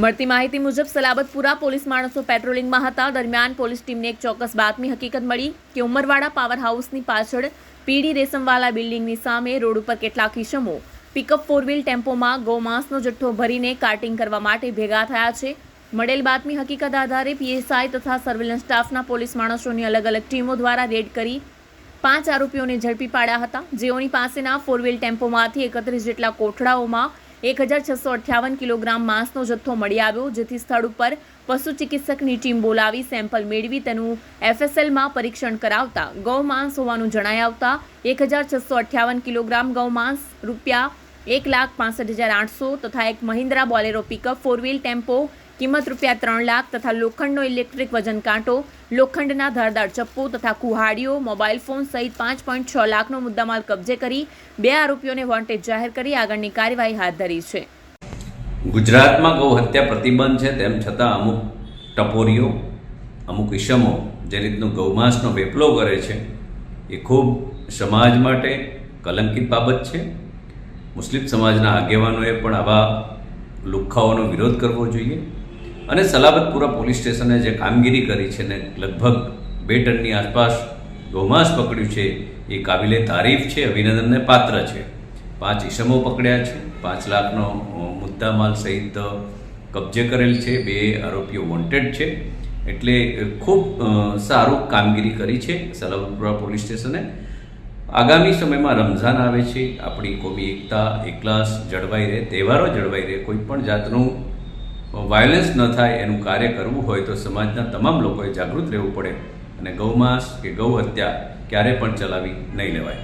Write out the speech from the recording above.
મળતી માહિતી મુજબ સલાબતપુરા પોલીસ માણસો પેટ્રોલિંગમાં હતા. દરમિયાન પોલીસ ટીમને એક ચોક્કસ બાતમી હકીકત મળી કે ઉમરવાડા પાવર હાઉસની પાછળ પીડી રેશમવાલા બિલ્ડિંગની સામે રોડ ઉપર કેટલાક ઈસમો પિકઅપ 4 વ્હીલ ટેમ્પોમાં ગૌમાંસનો જથ્થો ભરીને કાર્ટિંગ કરવા માટે ભેગા થયા છે. મળેલ બાતમી હકીકત આધારે પીએસઆઈ તથા સર્વેલન્સ સ્ટાફના પોલીસ માણસોની અલગ અલગ ટીમો દ્વારા રેડ કરી 5 આરોપીઓને ઝડપી પાડ્યા હતા. જેઓની પાસેના 4 વ્હીલ ટેમ્પોમાંથી 31 જેટલા કોઠડાઓમાં 1658 કિલોગ્રામ માંસનો જથ્થો મળી આવ્યો, જેથી સ્થળ ઉપર પશુ ચિકિત્સકની ટીમ બોલાવી સેમ્પલ મેળવી તેનું એફએસએલમાં પરીક્ષણ કરાવતા ગૌ માંસ હોવાનું જણાઈ આવતા 1658 કિલોગ્રામ ગૌ માંસ રૂપિયા 1,65,800 તથા એક Mahindra Bolero pickup 4 wheel tempo કિંમત રૂપિયા 3 લાખ તથા લોખંડનો ઇલેક્ટ્રિક વજન કાંટો, લોખંડના ધારદાર ચપ્પુ તથા કુહાડીઓ, મોબાઈલ ફોન સહિત 5.6 લાખનો મુદ્દામાલ કબજે કરી 2 આરોપીઓને વોન્ટેડ જાહેર કરી આગળની કાર્યવાહી હાથ ધરી છે. ગુજરાતમાં ગૌ હત્યા પ્રતિબંધ છે, તેમ છતાં અમુક ટપોરીઓ, અમુક ઈસમો જે રીતનું ગૌમાંસનો વેપલો કરે છે એ ખૂબ સમાજ માટે કલંકિત બાબત છે. મુસ્લિમ સમાજના આગેવાનોએ પણ આવા લુખ્ખાઓનો વિરોધ કરવો જોઈએ અને સલાબતપુરા પોલીસ સ્ટેશને જે કામગીરી કરી છે ને લગભગ 2 ટનની આસપાસ ગૌમાંસ પકડ્યું છે એ કાબિલે તારીફ છે, અભિનંદનને પાત્ર છે. 5 ઈસમો પકડ્યા છે, 5 લાખનો મુદ્દામાલ સહિત કબજે કરેલ છે, 2 આરોપીઓ વોન્ટેડ છે. એટલે ખૂબ સારું કામગીરી કરી છે સલાબતપુરા પોલીસ સ્ટેશને. આગામી સમયમાં રમઝાન આવે છે, આપણી કોમી એકતા એકલાસ જળવાઈ રહે, તહેવારો જળવાઈ રહે, કોઈ પણ જાતનું વાયોલન્સ ન થાય એનું કાર્ય કરવું હોય તો સમાજના તમામ લોકોએ જાગૃત રહેવું પડે અને ગૌમાંસ કે ગૌ હત્યા ક્યારે પણ ચલાવી નહીં લેવાય.